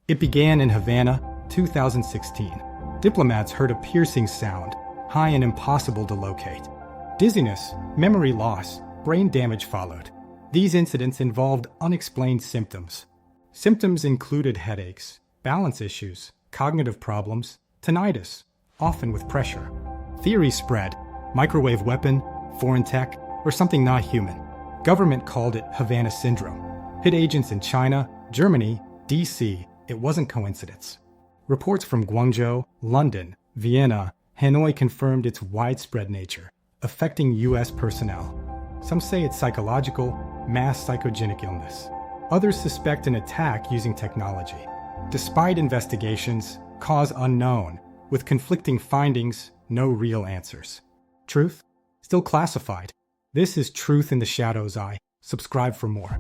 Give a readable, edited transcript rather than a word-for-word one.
It began in Havana, 2016. Diplomats heard a piercing sound, high and impossible to locate. Dizziness, memory loss, brain damage followed. These incidents involved unexplained symptoms. Symptoms included headaches, balance issues, cognitive problems, tinnitus, often with pressure. Theories spread: microwave weapon, foreign tech, or something not human. Government called it Havana Syndrome. Hit agents in China, Germany, DC. It wasn't coincidence. Reports from Guangzhou, London, Vienna, Hanoi confirmed its widespread nature, affecting U.S. personnel. Some say it's psychological, mass psychogenic illness. Others suspect an attack using technology. Despite investigations, cause unknown, with conflicting findings, no real answers. Truth? Still classified. This is Truth in the Shadows Eye. Subscribe for more.